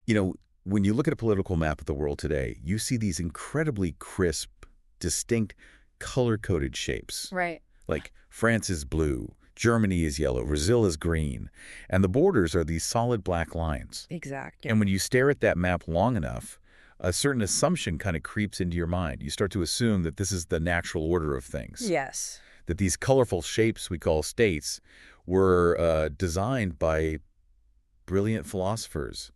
You know, when you look at a political map of the world today, you see these incredibly crisp, distinct, color-coded shapes. Right. Like France is blue, Germany is yellow, Brazil is green, and the borders are these solid black lines. Exactly. And when you stare at that map long enough, a certain assumption kind of creeps into your mind. You start to assume that this is the natural order of things, Yes. that these colorful shapes we call states were designed by brilliant philosophers,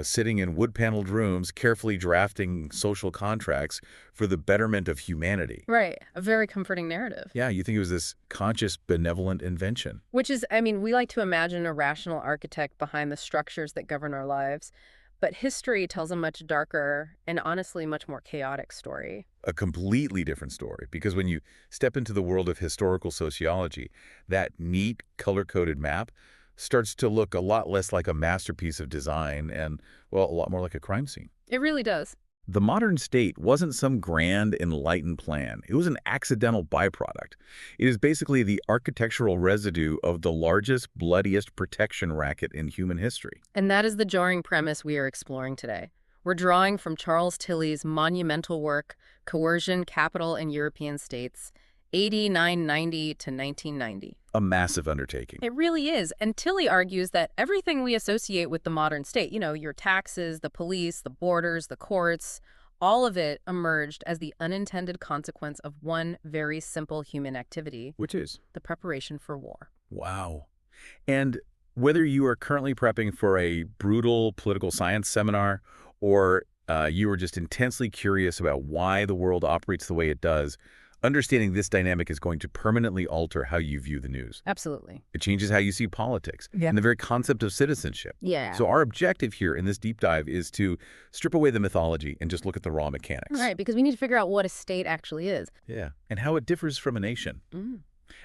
sitting in wood-paneled rooms, carefully drafting social contracts for the betterment of humanity. Right. A very comforting narrative. Yeah, you think it was this conscious, benevolent invention. Which is, I mean, we like to imagine a rational architect behind the structures that govern our lives, but history tells a much darker and honestly much more chaotic story. A completely different story, because when you step into the world of historical sociology, that neat, color-coded map starts to look a lot less like a masterpiece of design and, well, a lot more like a crime scene. It really does. The modern state wasn't some grand, enlightened plan. It was an accidental byproduct. It is basically the architectural residue of the largest, bloodiest protection racket in human history. And that is the jarring premise we are exploring today. We're drawing from Charles Tilly's monumental work, Coercion, Capital, and European States, AD 990 to 1990. A massive undertaking. It really is. And Tilly argues that everything we associate with the modern state, your taxes, the police, the borders, the courts, all of it emerged as the unintended consequence of one very simple human activity. Which is? The preparation for war. Wow. And whether you are currently prepping for a brutal political science seminar or you are just intensely curious about why the world operates the way it does, understanding this dynamic is going to permanently alter how you view the news. Absolutely. It changes how you see politics and the very concept of citizenship. Yeah. So our objective here in this deep dive is to strip away the mythology and just look at the raw mechanics. Right, because we need to figure out what a state actually is. Yeah, and how it differs from a nation.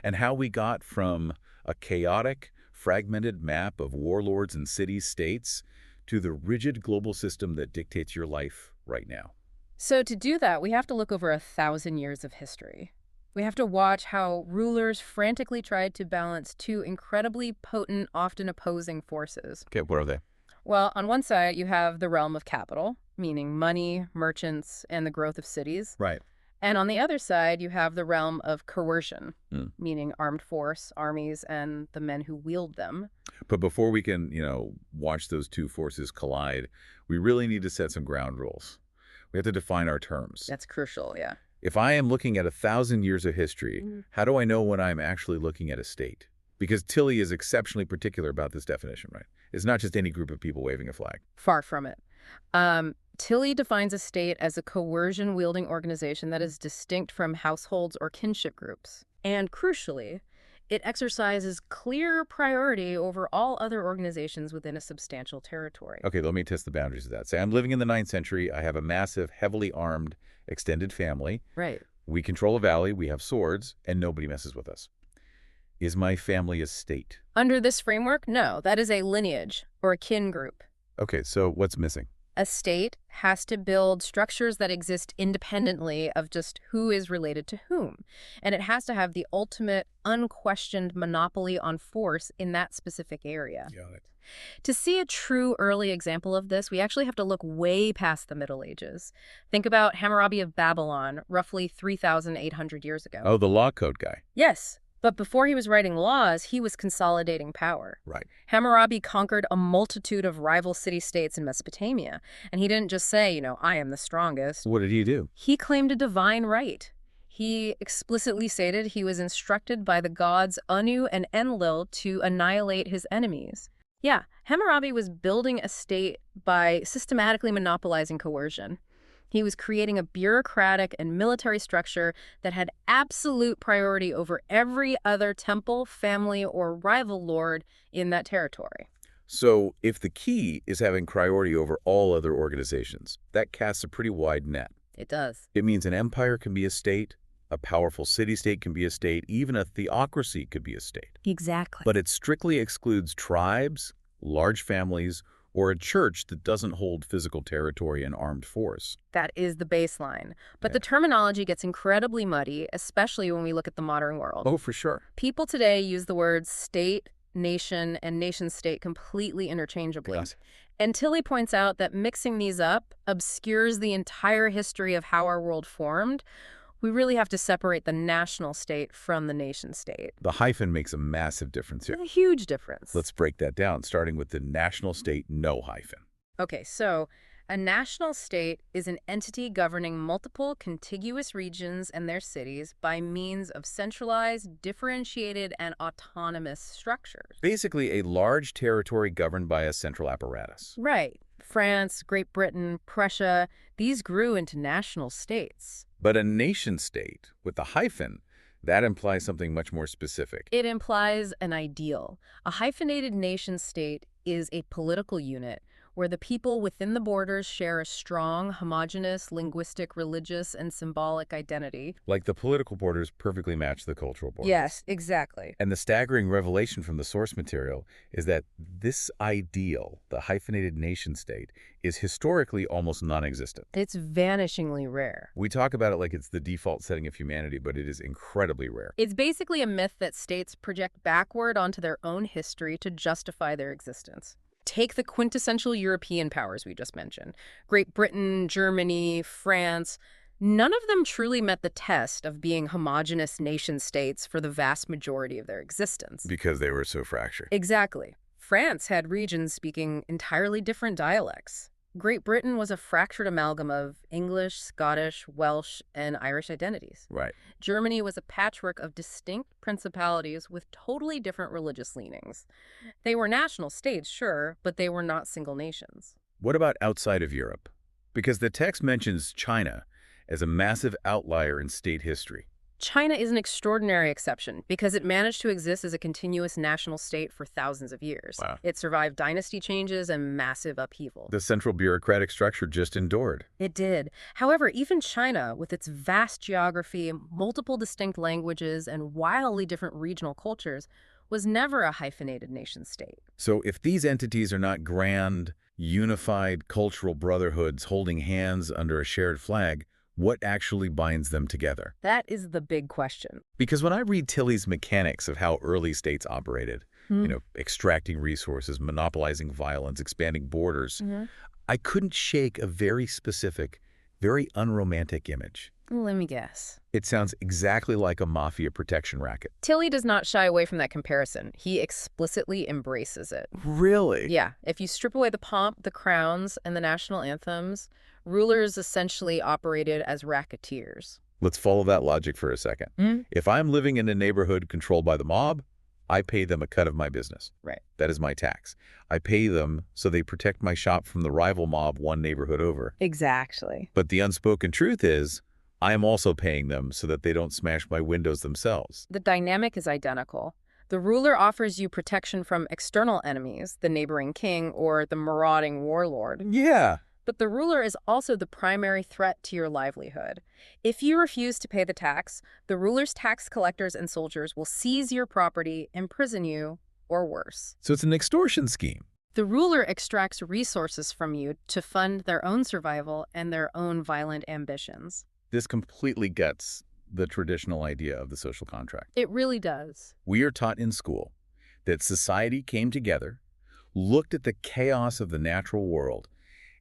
And how we got from a chaotic, fragmented map of warlords and city-states to the rigid global system that dictates your life right now. So to do that, we have to look over 1,000 years of history. We have to watch how rulers frantically tried to balance two incredibly potent, often opposing forces. Okay, what are they? Well, on one side, you have the realm of capital, meaning money, merchants, and the growth of cities. Right. And on the other side, you have the realm of coercion, meaning armed force, armies, and the men who wield them. But before we can, watch those two forces collide, we really need to set some ground rules. We have to define our terms. That's crucial, yeah. If I am looking at 1,000 years of history, how do I know when I'm actually looking at a state? Because Tilly is exceptionally particular about this definition, right? It's not just any group of people waving a flag. Far from it. Tilly defines a state as a coercion-wielding organization that is distinct from households or kinship groups. And crucially, it exercises clear priority over all other organizations within a substantial territory. Okay, let me test the boundaries of that. Say I'm living in the 9th century. I have a massive, heavily armed, extended family. Right. We control a valley. We have swords, and nobody messes with us. Is my family a state? Under this framework, no. That is a lineage or a kin group. Okay, so what's missing? A state has to build structures that exist independently of just who is related to whom. And it has to have the ultimate, unquestioned monopoly on force in that specific area. Got it. To see a true early example of this, we actually have to look way past the Middle Ages. Think about Hammurabi of Babylon, roughly 3,800 years ago. Oh, the law code guy. Yes. But before he was writing laws, he was consolidating power. Right. Hammurabi conquered a multitude of rival city-states in Mesopotamia. And he didn't just say, I am the strongest. What did he do? He claimed a divine right. He explicitly stated he was instructed by the gods Anu and Enlil to annihilate his enemies. Yeah, Hammurabi was building a state by systematically monopolizing coercion. He was creating a bureaucratic and military structure that had absolute priority over every other temple, family, or rival lord in that territory. So if the key is having priority over all other organizations, that casts a pretty wide net. It does. It means an empire can be a state, a powerful city-state can be a state, even a theocracy could be a state. Exactly. But it strictly excludes tribes, large families, or a church that doesn't hold physical territory and armed force. That is the baseline. But Yeah. the terminology gets incredibly muddy, especially when we look at the modern world. Oh, for sure. People today use the words state, nation, and nation-state completely interchangeably. Yes. And Tilly points out that mixing these up obscures the entire history of how our world formed. We really have to separate the national state from the nation state. The hyphen makes a massive difference here. A huge difference. Let's break that down, starting with the national state, no hyphen. Okay, so a national state is an entity governing multiple contiguous regions and their cities by means of centralized, differentiated, and autonomous structures. Basically, a large territory governed by a central apparatus. Right. France, Great Britain, Prussia, these grew into national states. But a nation state with the hyphen, that implies something much more specific. It implies an ideal. A hyphenated nation state is a political unit where the people within the borders share a strong, homogeneous, linguistic, religious, and symbolic identity. Like the political borders perfectly match the cultural borders. Yes, exactly. And the staggering revelation from the source material is that this ideal, the hyphenated nation state, is historically almost non-existent. It's vanishingly rare. We talk about it like it's the default setting of humanity, but it is incredibly rare. It's basically a myth that states project backward onto their own history to justify their existence. Take the quintessential European powers we just mentioned. Great Britain, Germany, France. None of them truly met the test of being homogeneous nation-states for the vast majority of their existence. Because they were so fractured. Exactly. France had regions speaking entirely different dialects. Great Britain was a fractured amalgam of English, Scottish, Welsh, and Irish identities. Right. Germany was a patchwork of distinct principalities with totally different religious leanings. They were national states, sure, but they were not single nations. What about outside of Europe? Because the text mentions China as a massive outlier in state history. China is an extraordinary exception because it managed to exist as a continuous national state for thousands of years. Wow. It survived dynasty changes and massive upheaval. The central bureaucratic structure just endured. It did. However, even China, with its vast geography, multiple distinct languages, and wildly different regional cultures, was never a hyphenated nation-state. So if these entities are not grand, unified cultural brotherhoods holding hands under a shared flag, what actually binds them together? That is the big question. Because when I read Tilly's mechanics of how early states operated, extracting resources, monopolizing violence, expanding borders, I couldn't shake a very specific, very unromantic image. Let me guess. It sounds exactly like a mafia protection racket. Tilly does not shy away from that comparison. He explicitly embraces it. Really? Yeah, if you strip away the pomp, the crowns, and the national anthems, rulers essentially operated as racketeers. Let's follow that logic for a second. If I'm living in a neighborhood controlled by the mob, I pay them a cut of my business. Right. That is my tax. I pay them so they protect my shop from the rival mob one neighborhood over. Exactly. But the unspoken truth is, I am also paying them so that they don't smash my windows themselves. The dynamic is identical. The ruler offers you protection from external enemies, the neighboring king or the marauding warlord. Yeah. But the ruler is also the primary threat to your livelihood. If you refuse to pay the tax, the ruler's tax collectors and soldiers will seize your property, imprison you, or worse. So it's an extortion scheme. The ruler extracts resources from you to fund their own survival and their own violent ambitions. This completely gets the traditional idea of the social contract. It really does. We are taught in school that society came together, looked at the chaos of the natural world,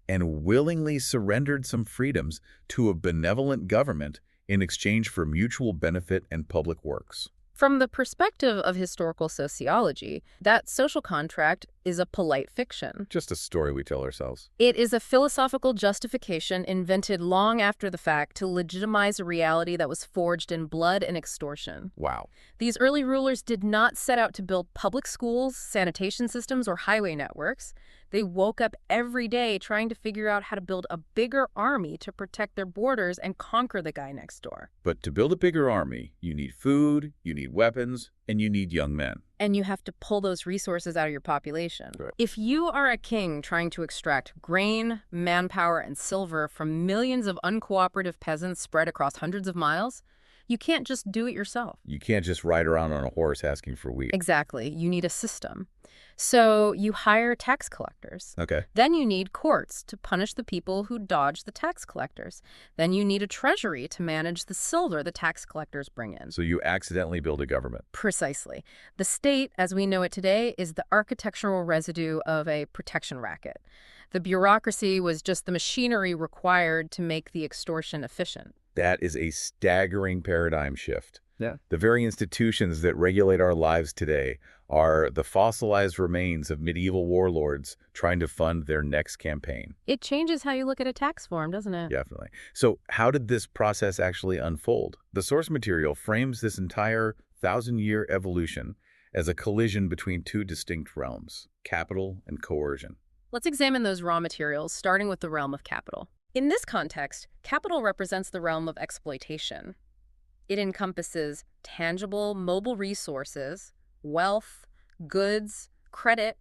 and willingly surrendered some freedoms to a benevolent government in exchange for mutual benefit and public works. From the perspective of historical sociology, that social contract is a polite fiction. Just a story we tell ourselves. It is a philosophical justification invented long after the fact to legitimize a reality that was forged in blood and extortion. Wow. These early rulers did not set out to build public schools, sanitation systems, or highway networks. They woke up every day trying to figure out how to build a bigger army to protect their borders and conquer the guy next door. But to build a bigger army, you need food, you need weapons, and you need young men. And you have to pull those resources out of your population. Right. If you are a king trying to extract grain, manpower, and silver from millions of uncooperative peasants spread across hundreds of miles, You can't just do it yourself. You can't just ride around on a horse asking for wheat. Exactly. You need a system. So you hire tax collectors. Okay. Then you need courts to punish the people who dodge the tax collectors. Then you need a treasury to manage the silver the tax collectors bring in. So you accidentally build a government. Precisely. The state, as we know it today, is the architectural residue of a protection racket. The bureaucracy was just the machinery required to make the extortion efficient. That is a staggering paradigm shift. Yeah. The very institutions that regulate our lives today are the fossilized remains of medieval warlords trying to fund their next campaign. It changes how you look at a tax form, doesn't it? Definitely. So how did this process actually unfold? The source material frames this entire 1,000-year evolution as a collision between two distinct realms, capital and coercion. Let's examine those raw materials, starting with the realm of capital. In this context, capital represents the realm of exploitation. It encompasses tangible, mobile resources, wealth, goods, credit,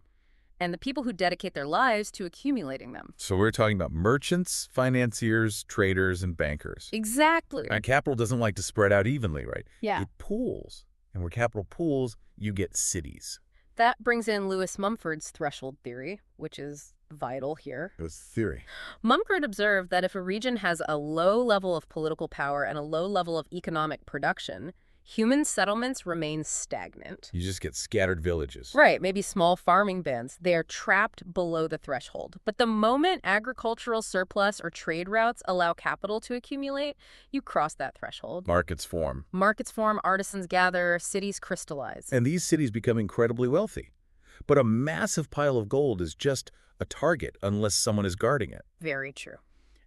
and the people who dedicate their lives to accumulating them. So we're talking about merchants, financiers, traders, and bankers. Exactly. And capital doesn't like to spread out evenly, right? Yeah. It pools. And where capital pools, you get cities. That brings in Lewis Mumford's threshold theory, which is vital here. It was theory. Mumford observed that if a region has a low level of political power and a low level of economic production, human settlements remain stagnant. You just get scattered villages. Right, maybe small farming bands. They are trapped below the threshold. But the moment agricultural surplus or trade routes allow capital to accumulate, you cross that threshold. Markets form. Markets form, artisans gather, cities crystallize. And these cities become incredibly wealthy. But a massive pile of gold is just a target unless someone is guarding it. Very true.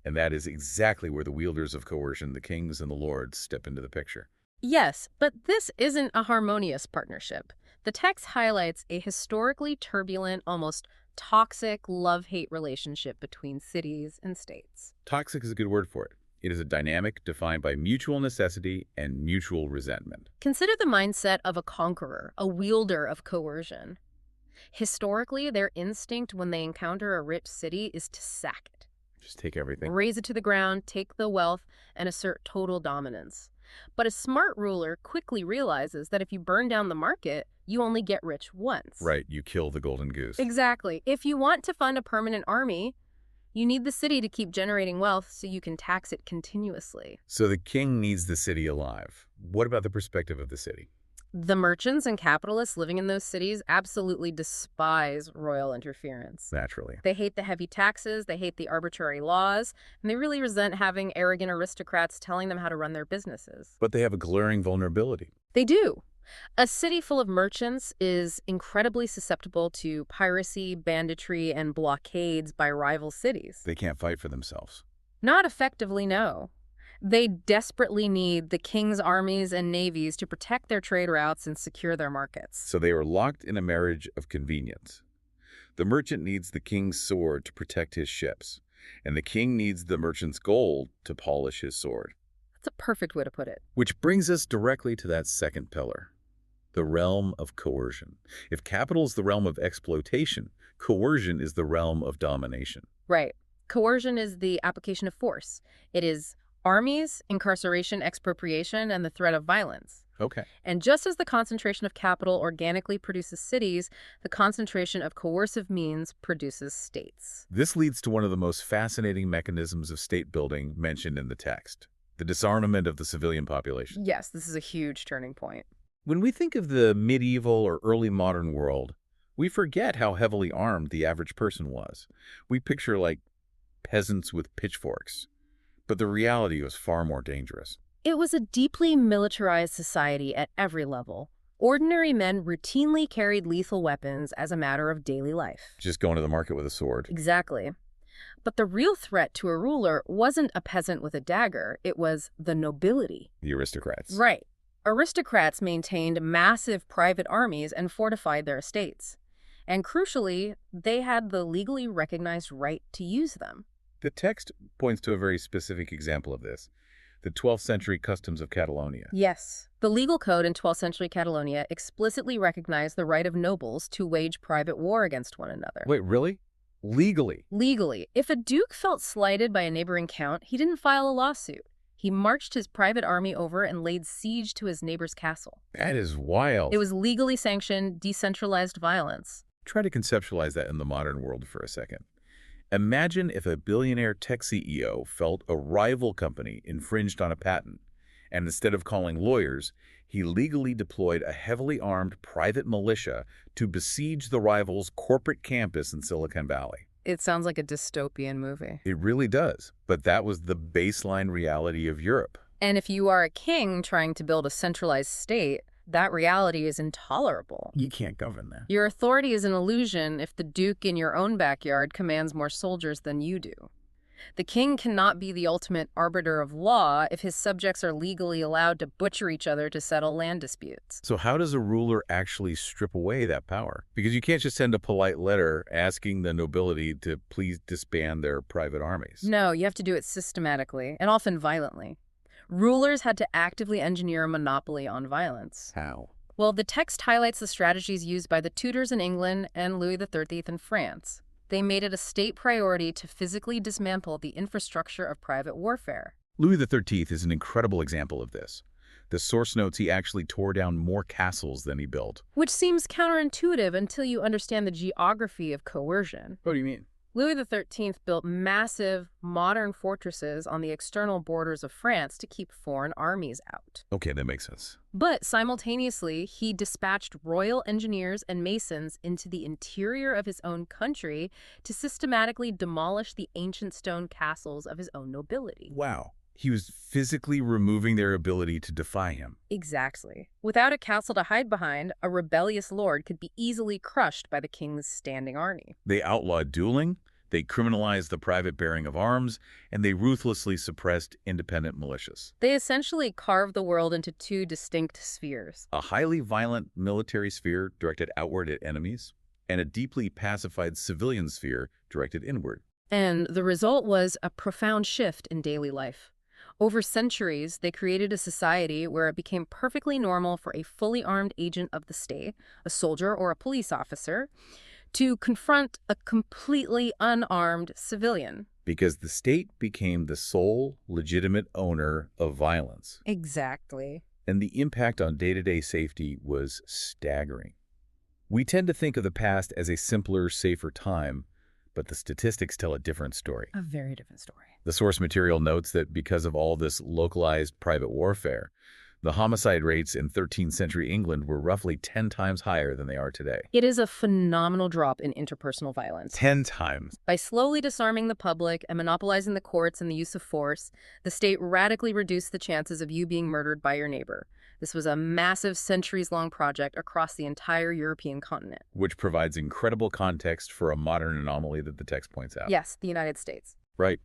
And that is exactly where the wielders of coercion, the kings and the lords, step into the picture. Yes, but this isn't a harmonious partnership. The text highlights a historically turbulent, almost toxic love-hate relationship between cities and states. Toxic is a good word for it. It is a dynamic defined by mutual necessity and mutual resentment. Consider the mindset of a conqueror, a wielder of coercion. Historically, their instinct when they encounter a rich city is to sack it. Just take everything. Raze it to the ground, take the wealth, and assert total dominance. But a smart ruler quickly realizes that if you burn down the market, you only get rich once. Right, you kill the golden goose. Exactly. If you want to fund a permanent army, you need the city to keep generating wealth so you can tax it continuously. So the king needs the city alive. What about the perspective of the city? The merchants and capitalists living in those cities absolutely despise royal interference. Naturally. They hate the heavy taxes, they hate the arbitrary laws, and they really resent having arrogant aristocrats telling them how to run their businesses. But they have a glaring vulnerability. They do. A city full of merchants is incredibly susceptible to piracy, banditry, and blockades by rival cities. They can't fight for themselves. Not effectively, no. They desperately need the king's armies and navies to protect their trade routes and secure their markets. So they are locked in a marriage of convenience. The merchant needs the king's sword to protect his ships, and the king needs the merchant's gold to polish his sword. That's a perfect way to put it. Which brings us directly to that second pillar, the realm of coercion. If capital is the realm of exploitation, coercion is the realm of domination. Right. Coercion is the application of force. It is armies, incarceration, expropriation, and the threat of violence. Okay. And just as the concentration of capital organically produces cities, the concentration of coercive means produces states. This leads to one of the most fascinating mechanisms of state building mentioned in the text, the disarmament of the civilian population. Yes, this is a huge turning point. When we think of the medieval or early modern world, we forget how heavily armed the average person was. We picture like peasants with pitchforks. But the reality was far more dangerous. It was a deeply militarized society at every level. Ordinary men routinely carried lethal weapons as a matter of daily life. Just going to the market with a sword. Exactly. But the real threat to a ruler wasn't a peasant with a dagger, it was the nobility. The aristocrats. Right. Aristocrats maintained massive private armies and fortified their estates. And crucially, they had the legally recognized right to use them. The text points to a very specific example of this, the 12th century customs of Catalonia. Yes. The legal code in 12th century Catalonia explicitly recognized the right of nobles to wage private war against one another. Wait, really? Legally? Legally. If a duke felt slighted by a neighboring count, he didn't file a lawsuit. He marched his private army over and laid siege to his neighbor's castle. That is wild. It was legally sanctioned, decentralized violence. Try to conceptualize that in the modern world for a second. Imagine if a billionaire tech CEO felt a rival company infringed on a patent, and instead of calling lawyers, he legally deployed a heavily armed private militia to besiege the rival's corporate campus in Silicon Valley. It sounds like a dystopian movie. It really does, but that was the baseline reality of Europe. And if you are a king trying to build a centralized state, that reality is intolerable. You can't govern that. Your authority is an illusion if the duke in your own backyard commands more soldiers than you do. The king cannot be the ultimate arbiter of law if his subjects are legally allowed to butcher each other to settle land disputes. So how does a ruler actually strip away that power? Because you can't just send a polite letter asking the nobility to please disband their private armies. No, you have to do it systematically, and often violently. Rulers had to actively engineer a monopoly on violence. How? Well, the text highlights the strategies used by the Tudors in England and Louis XIII in France. They made it a state priority to physically dismantle the infrastructure of private warfare. Louis XIII is an incredible example of this. The source notes he actually tore down more castles than he built. Which seems counterintuitive until you understand the geography of coercion. What do you mean? Louis XIII built massive, modern fortresses on the external borders of France to keep foreign armies out. Okay, that makes sense. But simultaneously, he dispatched royal engineers and masons into the interior of his own country to systematically demolish the ancient stone castles of his own nobility. Wow. He was physically removing their ability to defy him. Exactly. Without a castle to hide behind, a rebellious lord could be easily crushed by the king's standing army. They outlawed dueling, they criminalized the private bearing of arms, and they ruthlessly suppressed independent militias. They essentially carved the world into two distinct spheres. A highly violent military sphere directed outward at enemies, and a deeply pacified civilian sphere directed inward. And the result was a profound shift in daily life. Over centuries, they created a society where it became perfectly normal for a fully armed agent of the state, a soldier or a police officer, to confront a completely unarmed civilian. Because the state became the sole legitimate owner of violence. Exactly. And the impact on day-to-day safety was staggering. We tend to think of the past as a simpler, safer time, but the statistics tell a different story. A very different story. The source material notes that because of all this localized private warfare, the homicide rates in 13th century England were roughly 10 times higher than they are today. It is a phenomenal drop in interpersonal violence. 10 times. By slowly disarming the public and monopolizing the courts and the use of force, the state radically reduced the chances of you being murdered by your neighbor. This was a massive centuries-long project across the entire European continent. Which provides incredible context for a modern anomaly that the text points out. Yes, the United States. Right.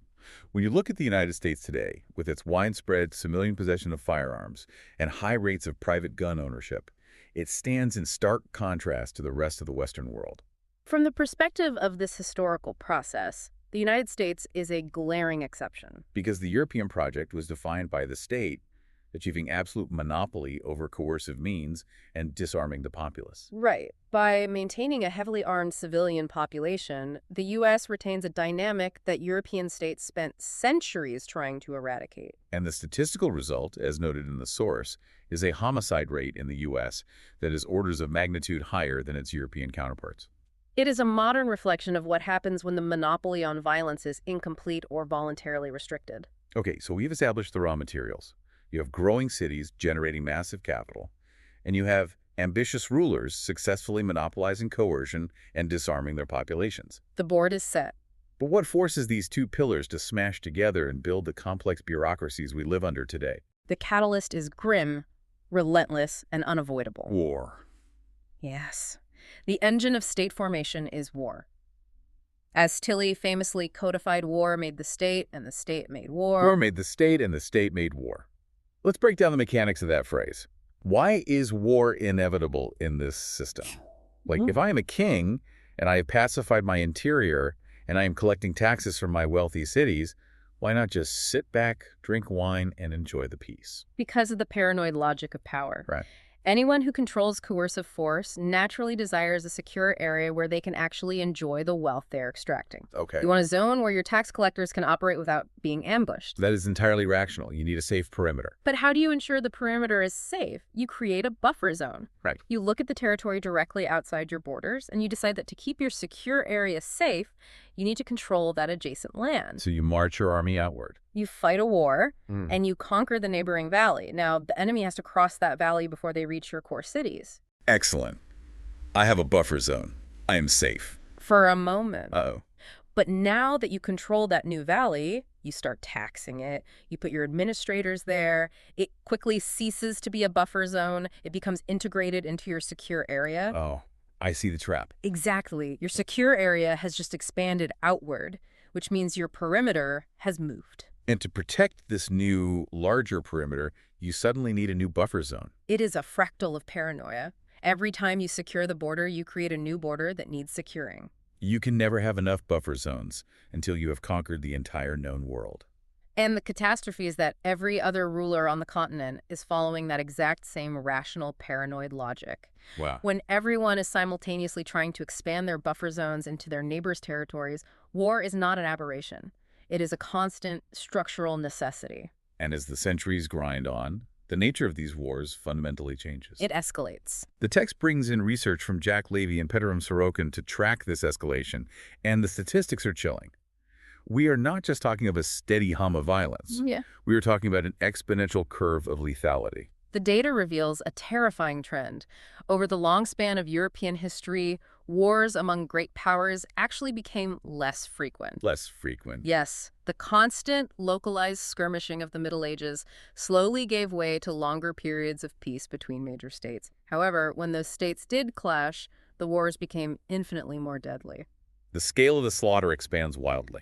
When you look at the United States today, with its widespread civilian possession of firearms and high rates of private gun ownership, it stands in stark contrast to the rest of the Western world. From the perspective of this historical process, the United States is a glaring exception. Because the European project was defined by the state achieving absolute monopoly over coercive means and disarming the populace. Right. By maintaining a heavily armed civilian population, the U.S. retains a dynamic that European states spent centuries trying to eradicate. And the statistical result, as noted in the source, is a homicide rate in the U.S. that is orders of magnitude higher than its European counterparts. It is a modern reflection of what happens when the monopoly on violence is incomplete or voluntarily restricted. Okay, so we've established the raw materials. You have growing cities generating massive capital, and you have ambitious rulers successfully monopolizing coercion and disarming their populations. The board is set. But what forces these two pillars to smash together and build the complex bureaucracies we live under today? The catalyst is grim, relentless, and unavoidable. War. Yes. The engine of state formation is war. As Tilly famously codified, war made the state, and the state made war. War made the state, and the state made war. Let's break down the mechanics of that phrase. Why is war inevitable in this system? Like, if I am a king and I have pacified my interior and I am collecting taxes from my wealthy cities, why not just sit back, drink wine, and enjoy the peace? Because of the paranoid logic of power. Right. Anyone who controls coercive force naturally desires a secure area where they can actually enjoy the wealth they're extracting. Okay. You want a zone where your tax collectors can operate without being ambushed. That is entirely rational. You need a safe perimeter. But how do you ensure the perimeter is safe? You create a buffer zone. Right. You look at the territory directly outside your borders, and you decide that to keep your secure area safe, you need to control that adjacent land. So you march your army outward. You fight a war, Mm. and you conquer the neighboring valley. Now, the enemy has to cross that valley before they reach your core cities. Excellent. I have a buffer zone. I am safe. For a moment. Uh-oh. But now that you control that new valley, you start taxing it. You put your administrators there. It quickly ceases to be a buffer zone. It becomes integrated into your secure area. Oh, I see the trap. Exactly. Your secure area has just expanded outward, which means your perimeter has moved. And to protect this new, larger perimeter, you suddenly need a new buffer zone. It is a fractal of paranoia. Every time you secure the border, you create a new border that needs securing. You can never have enough buffer zones until you have conquered the entire known world. And the catastrophe is that every other ruler on the continent is following that exact same rational, paranoid logic. Wow. When everyone is simultaneously trying to expand their buffer zones into their neighbors' territories, war is not an aberration. It is a constant structural necessity. And as the centuries grind on, the nature of these wars fundamentally changes. It escalates. The text brings in research from Jack Levy and Petram Sorokin to track this escalation, and the statistics are chilling. We are not just talking of a steady hum of violence. Yeah. We are talking about an exponential curve of lethality. The data reveals a terrifying trend. Over the long span of European history, wars among great powers actually became less frequent. Less frequent. Yes, the constant, localized skirmishing of the Middle Ages slowly gave way to longer periods of peace between major states. However, when those states did clash, the wars became infinitely more deadly. The scale of the slaughter expands wildly.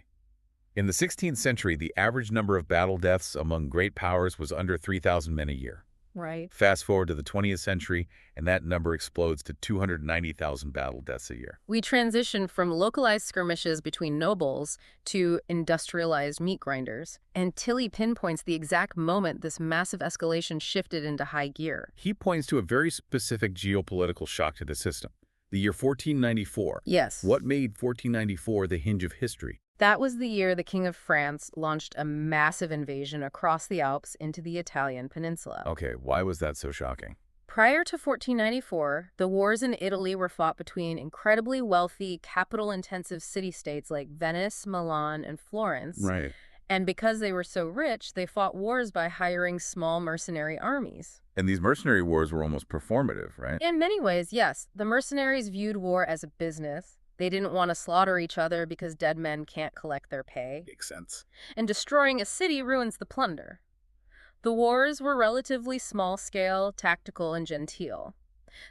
In the 16th century, the average number of battle deaths among great powers was under 3,000 men a year. Right. Fast forward to the 20th century, and that number explodes to 290,000 battle deaths a year. We transition from localized skirmishes between nobles to industrialized meat grinders. And Tilly pinpoints the exact moment this massive escalation shifted into high gear. He points to a very specific geopolitical shock to the system, the year 1494. Yes. What made 1494 the hinge of history? That was the year the King of France launched a massive invasion across the Alps into the Italian peninsula. Okay, why was that so shocking? Prior to 1494, the wars in Italy were fought between incredibly wealthy, capital-intensive city-states like Venice, Milan, and Florence. Right. And because they were so rich, they fought wars by hiring small mercenary armies. And these mercenary wars were almost performative, right? In many ways, yes. The mercenaries viewed war as a business. They didn't want to slaughter each other because dead men can't collect their pay. Makes sense. And destroying a city ruins the plunder. The wars were relatively small-scale, tactical, and genteel.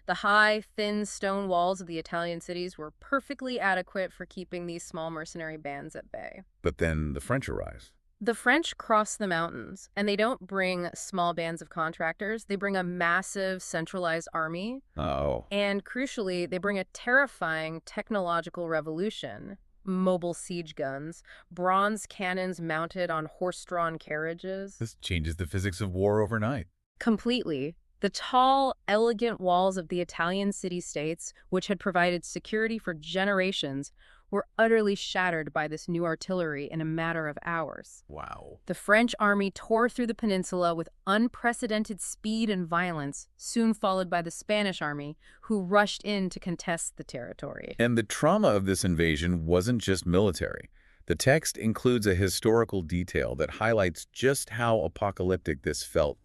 The high, thin stone walls of the Italian cities were perfectly adequate for keeping these small mercenary bands at bay. But then the French arrive. The French cross the mountains, and they don't bring small bands of contractors. They bring a massive, centralized army. Oh. And crucially, they bring a terrifying technological revolution. Mobile siege guns, bronze cannons mounted on horse-drawn carriages. This changes the physics of war overnight. Completely. The tall, elegant walls of the Italian city-states, which had provided security for generations, were utterly shattered by this new artillery in a matter of hours. Wow. The French army tore through the peninsula with unprecedented speed and violence, soon followed by the Spanish army, who rushed in to contest the territory. And the trauma of this invasion wasn't just military. The text includes a historical detail that highlights just how apocalyptic this felt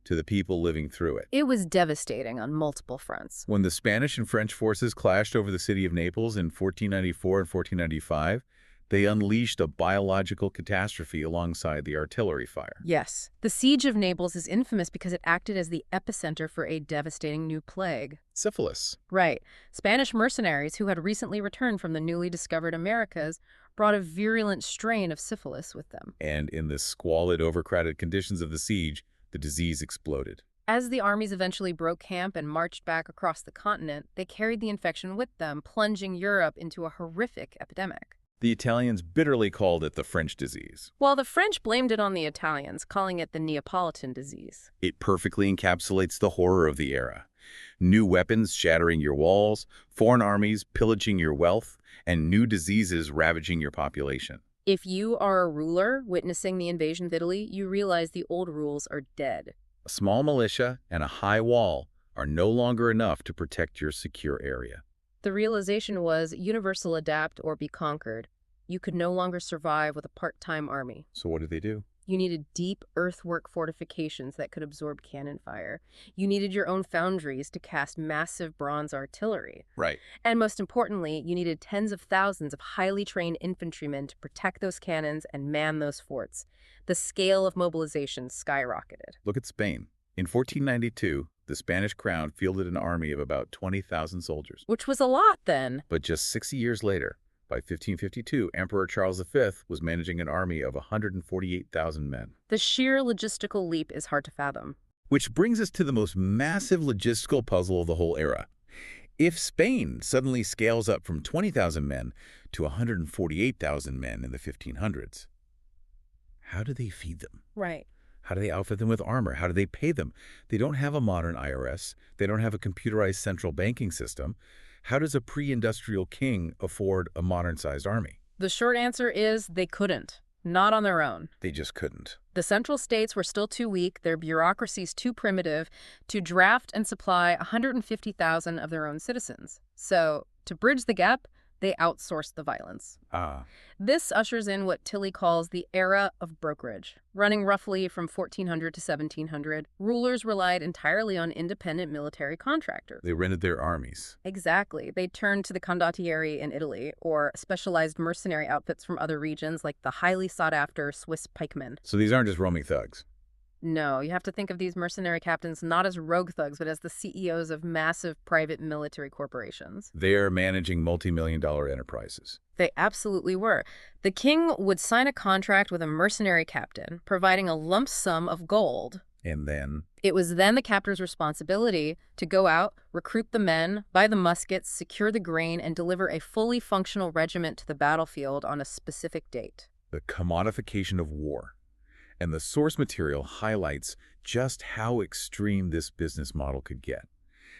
to the people living through it. It was devastating on multiple fronts. When the Spanish and French forces clashed over the city of Naples in 1494 and 1495, they unleashed a biological catastrophe alongside the artillery fire. Yes. The siege of Naples is infamous because it acted as the epicenter for a devastating new plague. Syphilis. Right. Spanish mercenaries who had recently returned from the newly discovered Americas brought a virulent strain of syphilis with them. And in the squalid, overcrowded conditions of the siege, the disease exploded. As the armies eventually broke camp and marched back across the continent, they carried the infection with them, plunging Europe into a horrific epidemic. The Italians bitterly called it the French disease. While the French blamed it on the Italians, calling it the Neapolitan disease. It perfectly encapsulates the horror of the era. New weapons shattering your walls, foreign armies pillaging your wealth, and new diseases ravaging your population. If you are a ruler witnessing the invasion of Italy, you realize the old rules are dead. A small militia and a high wall are no longer enough to protect your secure area. The realization was universal adapt or be conquered. You could no longer survive with a part-time army. So what did they do? You needed deep earthwork fortifications that could absorb cannon fire. You needed your own foundries to cast massive bronze artillery. Right. And most importantly, you needed tens of thousands of highly trained infantrymen to protect those cannons and man those forts. The scale of mobilization skyrocketed. Look at Spain. In 1492, the Spanish crown fielded an army of about 20,000 soldiers. Which was a lot then. But just 60 years later, by 1552, Emperor Charles V was managing an army of 148,000 men. The sheer logistical leap is hard to fathom. Which brings us to the most massive logistical puzzle of the whole era. If Spain suddenly scales up from 20,000 men to 148,000 men in the 1500s, how do they feed them? Right. How do they outfit them with armor? How do they pay them? They don't have a modern IRS. They don't have a computerized central banking system. How does a pre-industrial king afford a modern-sized army? The short answer is they couldn't. Not on their own. They just couldn't. The central states were still too weak, their bureaucracies too primitive, to draft and supply 150,000 of their own citizens. So, to bridge the gap, they outsourced the violence. This ushers in what Tilly calls the era of brokerage. Running roughly from 1400 to 1700, rulers relied entirely on independent military contractors. They rented their armies. Exactly. They turned to the condottieri in Italy, or specialized mercenary outfits from other regions like the highly sought-after Swiss pikemen. So these aren't just roaming thugs. No, you have to think of these mercenary captains not as rogue thugs, but as the CEOs of massive private military corporations. They're managing multi-million-dollar enterprises. They absolutely were. The king would sign a contract with a mercenary captain, providing a lump sum of gold. And then? It was then the captor's responsibility to go out, recruit the men, buy the muskets, secure the grain, and deliver a fully functional regiment to the battlefield on a specific date. The commodification of war. And the source material highlights just how extreme this business model could get.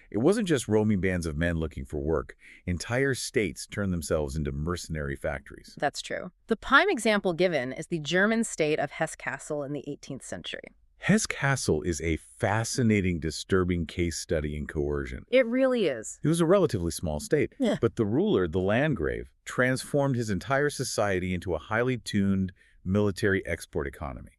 It wasn't just roaming bands of men looking for work. Entire states turned themselves into mercenary factories. That's true. The prime example given is the German state of Hesse-Kassel in the 18th century. Hesse-Kassel is a fascinating, disturbing case study in coercion. It really is. It was a relatively small state, Yeah. but the ruler, the Landgrave, transformed his entire society into a highly tuned military export economy.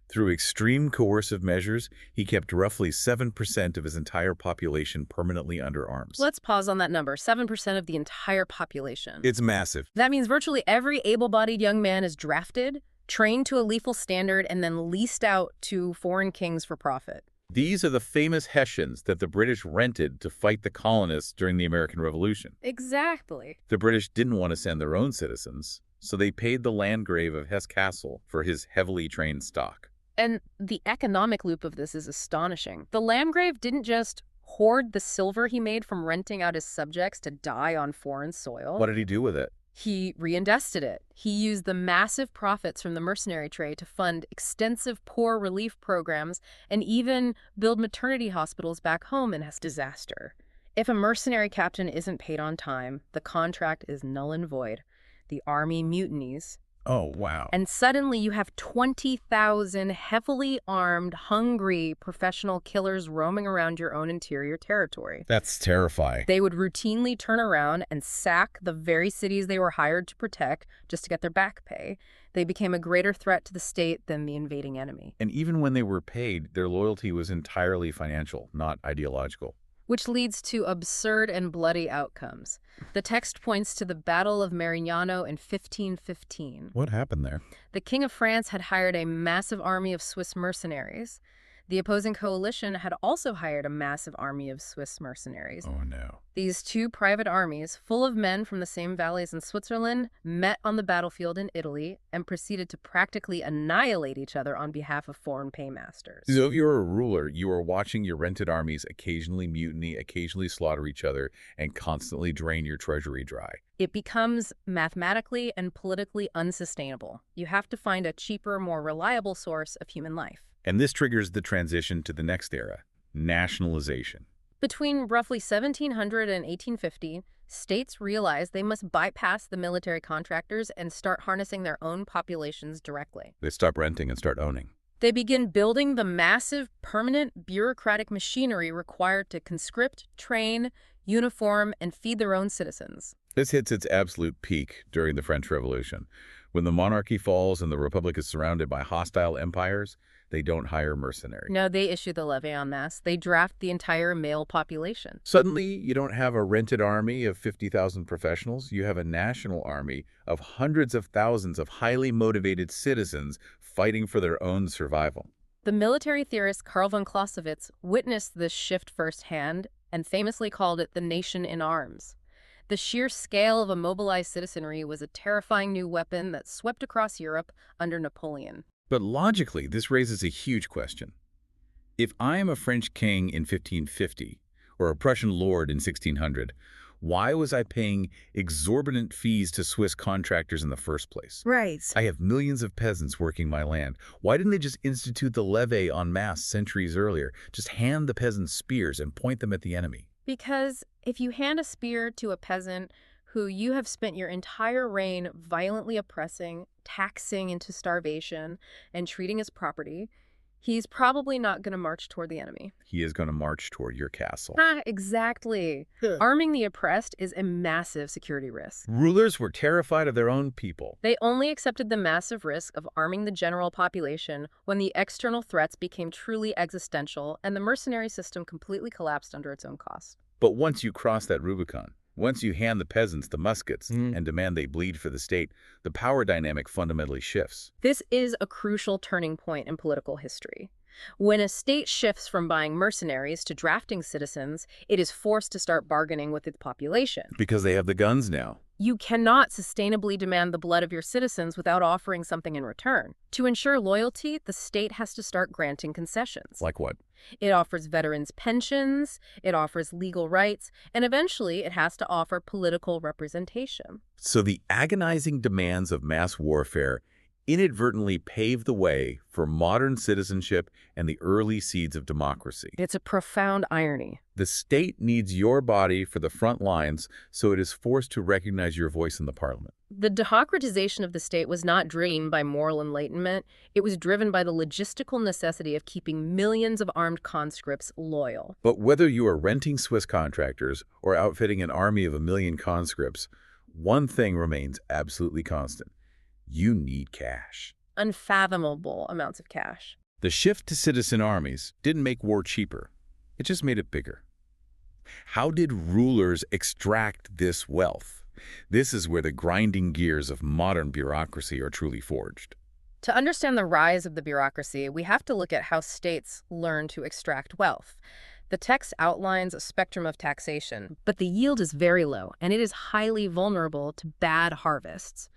Through extreme coercive measures, he kept roughly 7% of his entire population permanently under arms. Let's pause on that number, 7% of the entire population. It's massive. That means virtually every able-bodied young man is drafted, trained to a lethal standard, and then leased out to foreign kings for profit. These are the famous Hessians that the British rented to fight the colonists during the American Revolution. Exactly. The British didn't want to send their own citizens, so they paid the Landgrave of Hesse-Kassel for his heavily trained stock. And the economic loop of this is astonishing. The Landgrave didn't just hoard the silver he made from renting out his subjects to die on foreign soil. What did he do with it? He reinvested it. He used the massive profits from the mercenary trade to fund extensive poor relief programs and even build maternity hospitals back home in Hesse disaster. If a mercenary captain isn't paid on time, the contract is null and void. The army mutinies. Oh, wow. And suddenly you have 20,000 heavily armed, hungry professional killers roaming around your own interior territory. That's terrifying. They would routinely turn around and sack the very cities they were hired to protect just to get their back pay. They became a greater threat to the state than the invading enemy. And even when they were paid, their loyalty was entirely financial, not ideological. Which leads to absurd and bloody outcomes. The text points to the Battle of Marignano in 1515. What happened there? The King of France had hired a massive army of Swiss mercenaries. The opposing coalition had also hired a massive army of Swiss mercenaries. Oh, no. These two private armies, full of men from the same valleys in Switzerland, met on the battlefield in Italy and proceeded to practically annihilate each other on behalf of foreign paymasters. So if you're a ruler, you are watching your rented armies occasionally mutiny, occasionally slaughter each other, and constantly drain your treasury dry. It becomes mathematically and politically unsustainable. You have to find a cheaper, more reliable source of human life. And this triggers the transition to the next era, nationalization. Between roughly 1700 and 1850, states realized they must bypass the military contractors and start harnessing their own populations directly. They stop renting and start owning. They begin building the massive, permanent bureaucratic machinery required to conscript, train, uniform, and feed their own citizens. This hits its absolute peak during the French Revolution. When the monarchy falls and the republic is surrounded by hostile empires, they don't hire mercenaries. No, they issue the levée en masse. They draft the entire male population. Suddenly, you don't have a rented army of 50,000 professionals. You have a national army of hundreds of thousands of highly motivated citizens fighting for their own survival. The military theorist Karl von Clausewitz witnessed this shift firsthand and famously called it the nation in arms. The sheer scale of a mobilized citizenry was a terrifying new weapon that swept across Europe under Napoleon. But logically, this raises a huge question. If I am a French king in 1550 or a Prussian lord in 1600, why was I paying exorbitant fees to Swiss contractors in the first place? Right. I have millions of peasants working my land. Why didn't they just institute the levée en masse centuries earlier? Just hand the peasants spears and point them at the enemy. Because if you hand a spear to a peasant who you have spent your entire reign violently oppressing, taxing into starvation, and treating as property, he's probably not going to march toward the enemy. He is going to march toward your castle. Exactly. Arming the oppressed is a massive security risk. Rulers were terrified of their own people. They only accepted the massive risk of arming the general population when the external threats became truly existential and the mercenary system completely collapsed under its own cost. But once you cross that Rubicon, once you hand the peasants the muskets and demand they bleed for the state, the power dynamic fundamentally shifts. This is a crucial turning point in political history. When a state shifts from buying mercenaries to drafting citizens, it is forced to start bargaining with its population. Because they have the guns now. You cannot sustainably demand the blood of your citizens without offering something in return. To ensure loyalty, the state has to start granting concessions. Like what? It offers veterans pensions, it offers legal rights, and eventually it has to offer political representation. So the agonizing demands of mass warfare inadvertently paved the way for modern citizenship and the early seeds of democracy. It's a profound irony. The state needs your body for the front lines, so it is forced to recognize your voice in the parliament. The democratization of the state was not driven by moral enlightenment. It was driven by the logistical necessity of keeping millions of armed conscripts loyal. But whether you are renting Swiss contractors or outfitting an army of 1 million conscripts, one thing remains absolutely constant. You need cash. Unfathomable amounts of cash. The shift to citizen armies didn't make war cheaper. It just made it bigger. How did rulers extract this wealth? This is where the grinding gears of modern bureaucracy are truly forged. To understand the rise of the bureaucracy, we have to look at how states learn to extract wealth. The text outlines a spectrum of taxation, but the yield is very low, and it is highly vulnerable to bad harvests.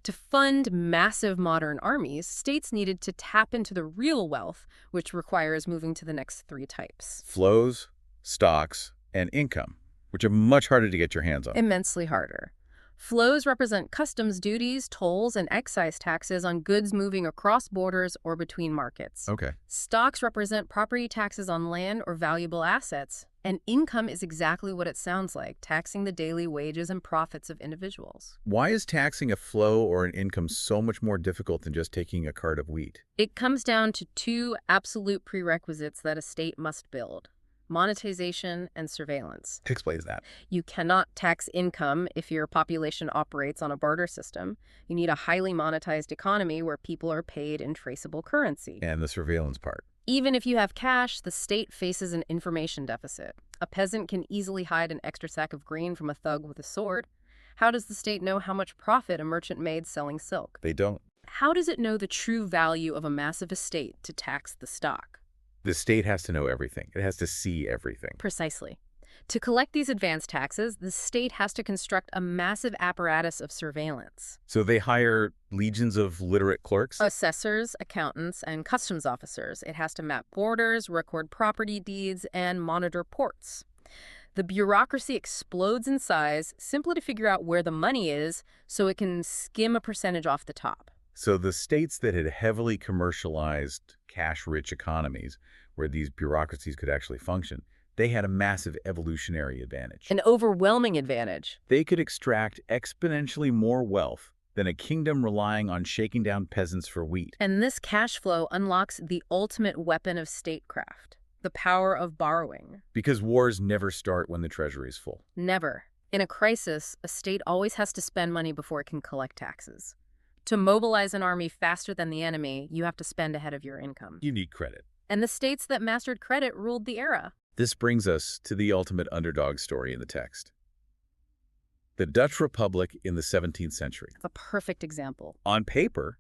To fund massive modern armies, states needed to tap into the real wealth, which requires moving to the next 3 types. Flows, stocks, and income, which are much harder to get your hands on. Immensely harder. Flows represent customs duties, tolls, and excise taxes on goods moving across borders or between markets. Okay. Stocks represent property taxes on land or valuable assets. And income is exactly what it sounds like, taxing the daily wages and profits of individuals. Why is taxing a flow or an income so much more difficult than just taking a cart of wheat? It comes down to 2 absolute prerequisites that a state must build: monetization and surveillance. Explains that. You cannot tax income if your population operates on a barter system. You need a highly monetized economy where people are paid in traceable currency. And the surveillance part. Even if you have cash, the state faces an information deficit. A peasant can easily hide an extra sack of grain from a thug with a sword. How does the state know how much profit a merchant made selling silk? They don't. How does it know the true value of a massive estate to tax the stock? The state has to know everything. It has to see everything. Precisely. To collect these advanced taxes, the state has to construct a massive apparatus of surveillance. So they hire legions of literate clerks? Assessors, accountants, and customs officers. It has to map borders, record property deeds, and monitor ports. The bureaucracy explodes in size simply to figure out where the money is so it can skim a percentage off the top. So the states that had heavily commercialized, cash-rich economies, where these bureaucracies could actually function, they had a massive evolutionary advantage. An overwhelming advantage. They could extract exponentially more wealth than a kingdom relying on shaking down peasants for wheat. And this cash flow unlocks the ultimate weapon of statecraft, the power of borrowing. Because wars never start when the treasury is full. Never. In a crisis, a state always has to spend money before it can collect taxes. To mobilize an army faster than the enemy, you have to spend ahead of your income. You need credit. And the states that mastered credit ruled the era. This brings us to the ultimate underdog story in the text. The Dutch Republic in the 17th century. A perfect example. On paper,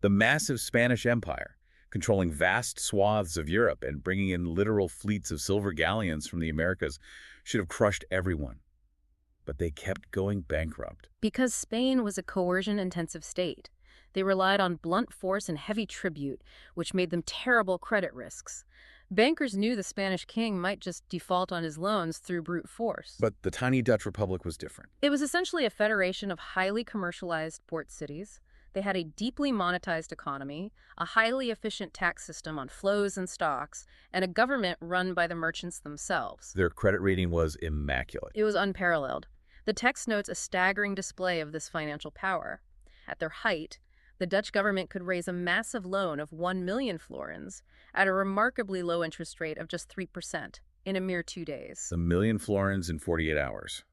the massive Spanish Empire, controlling vast swaths of Europe and bringing in literal fleets of silver galleons from the Americas, should have crushed everyone. But they kept going bankrupt. Because Spain was a coercion-intensive state. They relied on blunt force and heavy tribute, which made them terrible credit risks. Bankers knew the Spanish king might just default on his loans through brute force. But the tiny Dutch Republic was different. It was essentially a federation of highly commercialized port cities. They had a deeply monetized economy, a highly efficient tax system on flows and stocks, and a government run by the merchants themselves. Their credit rating was immaculate. It was unparalleled. The text notes a staggering display of this financial power. At their height, the Dutch government could raise a massive loan of 1 million florins at a remarkably low interest rate of just 3% in a mere 2 days. A million florins in 48 hours.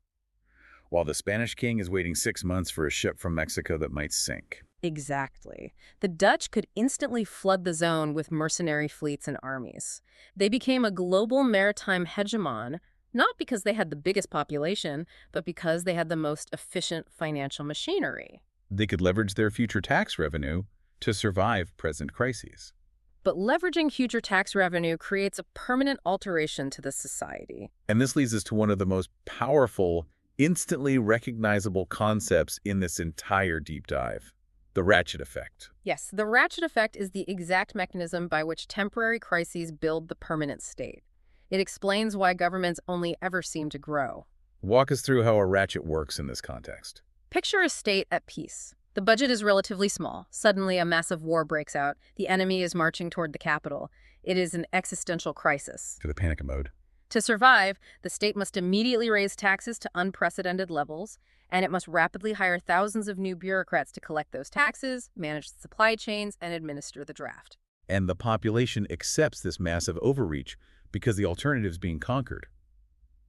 While the Spanish king is waiting 6 months for a ship from Mexico that might sink. Exactly. The Dutch could instantly flood the zone with mercenary fleets and armies. They became a global maritime hegemon, not because they had the biggest population, but because they had the most efficient financial machinery. They could leverage their future tax revenue to survive present crises. But leveraging future tax revenue creates a permanent alteration to the society. And this leads us to one of the most powerful, instantly recognizable concepts in this entire deep dive: the ratchet effect. Yes, the ratchet effect is the exact mechanism by which temporary crises build the permanent state. It explains why governments only ever seem to grow. Walk us through how a ratchet works in this context. Picture a state at peace. The budget is relatively small. Suddenly, a massive war breaks out. The enemy is marching toward the capital. It is an existential crisis. To the panic mode. To survive, the state must immediately raise taxes to unprecedented levels, and it must rapidly hire thousands of new bureaucrats to collect those taxes, manage the supply chains, and administer the draft. And the population accepts this massive overreach because the alternative is being conquered.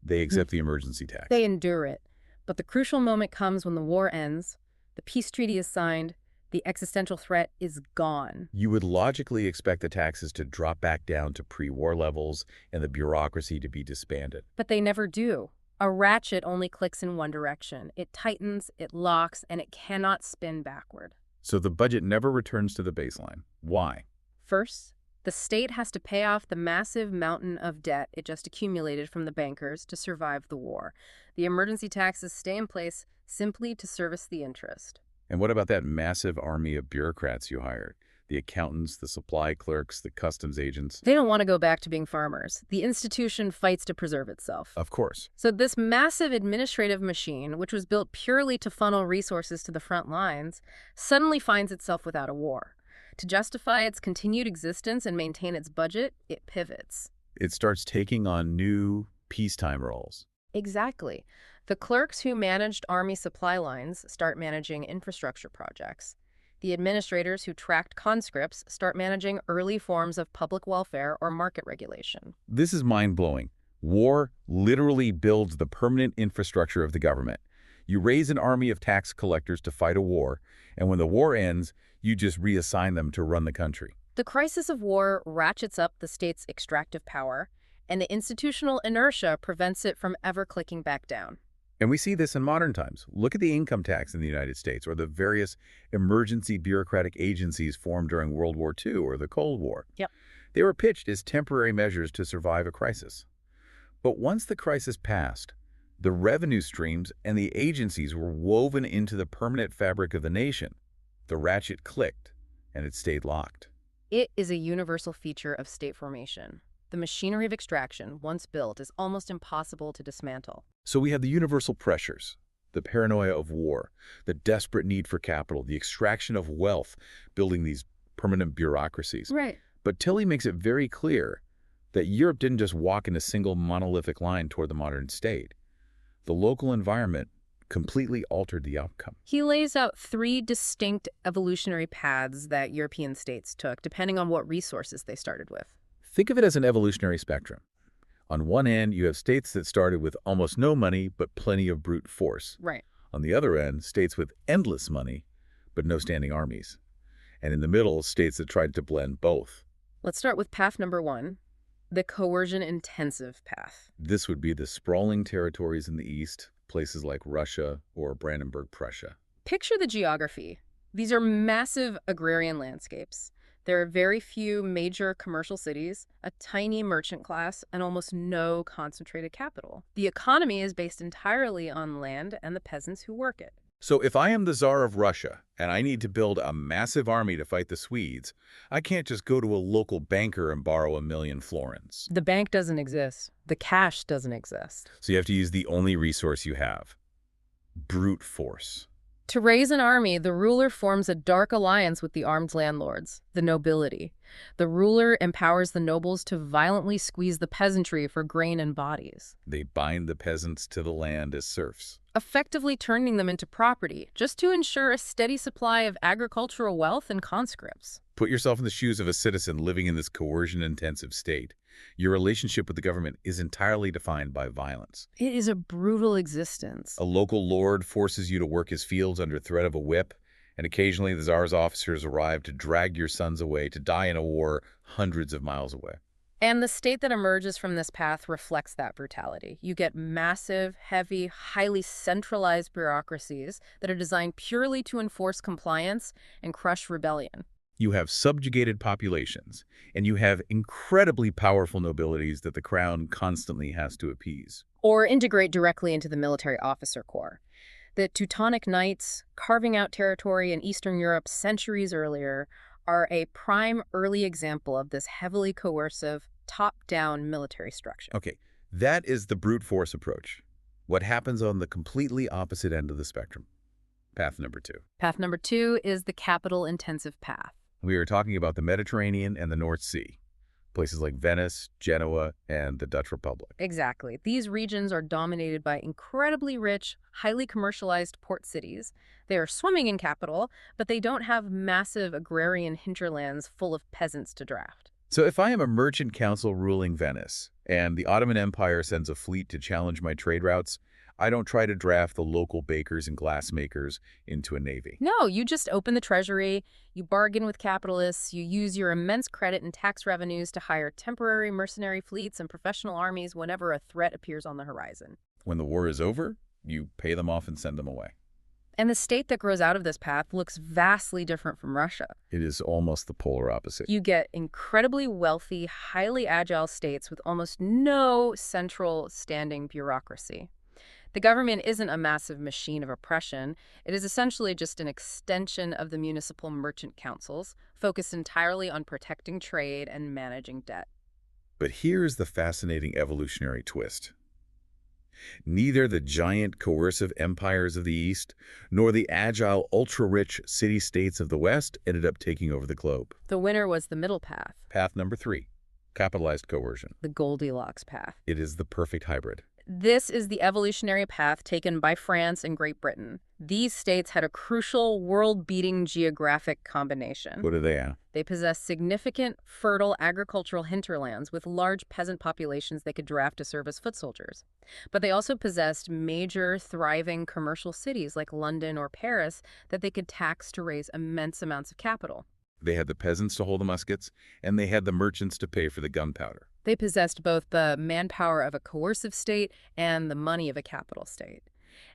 They accept the emergency tax. They endure it. But the crucial moment comes when the war ends, the peace treaty is signed, the existential threat is gone. You would logically expect the taxes to drop back down to pre-war levels and the bureaucracy to be disbanded. But they never do. A ratchet only clicks in one direction. It tightens, it locks, and it cannot spin backward. So the budget never returns to the baseline. Why? First, the state has to pay off the massive mountain of debt it just accumulated from the bankers to survive the war. The emergency taxes stay in place simply to service the interest. And what about that massive army of bureaucrats you hired? The accountants, the supply clerks, the customs agents? They don't want to go back to being farmers. The institution fights to preserve itself. Of course. So this massive administrative machine, which was built purely to funnel resources to the front lines, suddenly finds itself without a war. To justify its continued existence and maintain its budget, it pivots. It starts taking on new peacetime roles. Exactly. The clerks who managed army supply lines start managing infrastructure projects. The administrators who tracked conscripts start managing early forms of public welfare or market regulation. This is mind-blowing. War literally builds the permanent infrastructure of the government. You raise an army of tax collectors to fight a war, and when the war ends, you just reassign them to run the country. The crisis of war ratchets up the state's extractive power, and the institutional inertia prevents it from ever clicking back down. And we see this in modern times. Look at the income tax in the United States or the various emergency bureaucratic agencies formed during World War II or the Cold War. Yep. They were pitched as temporary measures to survive a crisis. But once the crisis passed, the revenue streams and the agencies were woven into the permanent fabric of the nation. The ratchet clicked, and it stayed locked. It is a universal feature of state formation. The machinery of extraction, once built, is almost impossible to dismantle. So we have the universal pressures: The paranoia of war, the desperate need for capital, the extraction of wealth, building these permanent bureaucracies. Right. But Tilly makes it very clear that Europe didn't just walk in a single monolithic line toward the modern state. The local environment completely altered the outcome. He lays out three distinct evolutionary paths that European states took, depending on what resources they started with. Think of it as an evolutionary spectrum. On one end, you have states that started with almost no money but plenty of brute force. Right. On the other end, states with endless money but no standing armies. And in the middle, states that tried to blend both. Let's start with path number one, the coercion-intensive path. This would be the sprawling territories in the east, places like Russia or Brandenburg, Prussia. Picture the geography. These are massive agrarian landscapes. There are very few major commercial cities, a tiny merchant class, and almost no concentrated capital. The economy is based entirely on land and the peasants who work it. So if I am the Tsar of Russia and I need to build a massive army to fight the Swedes, I can't just go to a local banker and borrow 1,000,000 florins. The bank doesn't exist. The cash doesn't exist. So you have to use the only resource you have, brute force. To raise an army, the ruler forms a dark alliance with the armed landlords, the nobility. The ruler empowers the nobles to violently squeeze the peasantry for grain and bodies, They bind the peasants to the land as serfs. effectively turning them into property, just to ensure a steady supply of agricultural wealth and conscripts. Put yourself in the shoes of a citizen living in this coercion-intensive state. Your relationship with the government is entirely defined by violence. It is a brutal existence. A local lord forces you to work his fields under threat of a whip, and occasionally the Tsar's officers arrive to drag your sons away to die in a war hundreds of miles away. And the state that emerges from this path reflects that brutality. You get massive, heavy, highly centralized bureaucracies that are designed purely to enforce compliance and crush rebellion. You have subjugated populations, and you have incredibly powerful nobilities that the crown constantly has to appease. Or integrate directly into the military officer corps. The Teutonic Knights, carving out territory in Eastern Europe centuries earlier, are a prime early example of this heavily coercive, top-down military structure. Okay, that is the brute force approach. What happens on the completely opposite end of the spectrum? Path number two. Path number two is the capital-intensive path. We are talking about the Mediterranean and the North Sea, places like Venice, Genoa, and the Dutch Republic. Exactly. These regions are dominated by incredibly rich, highly commercialized port cities. They are swimming in capital, but they don't have massive agrarian hinterlands full of peasants to draft. So if I am a merchant council ruling Venice, and the Ottoman Empire sends a fleet to challenge my trade routes, I don't try to draft the local bakers and glassmakers into a navy. No, you just open the treasury, you bargain with capitalists, you use your immense credit and tax revenues to hire temporary mercenary fleets and professional armies whenever a threat appears on the horizon. When the war is over, you pay them off and send them away. And the state that grows out of this path looks vastly different from Russia. It is almost the polar opposite. You get incredibly wealthy, highly agile states with almost no central standing bureaucracy. The government isn't a massive machine of oppression. It is essentially just an extension of the municipal merchant councils, focused entirely on protecting trade and managing debt. But here's the fascinating evolutionary twist. Neither the giant coercive empires of the East nor the agile, ultra-rich city-states of the West ended up taking over the globe. The winner was the middle path, Path number three, capitalized coercion. the Goldilocks path. It is the perfect hybrid. This is the evolutionary path taken by France and Great Britain. These states had a crucial, world-beating geographic combination. What do they have? They possessed significant, fertile agricultural hinterlands with large peasant populations they could draft to serve as foot soldiers. But they also possessed major, thriving commercial cities like London or Paris that they could tax to raise immense amounts of capital. They had the peasants to hold the muskets, and they had the merchants to pay for the gunpowder. They possessed both the manpower of a coercive state and the money of a capital state.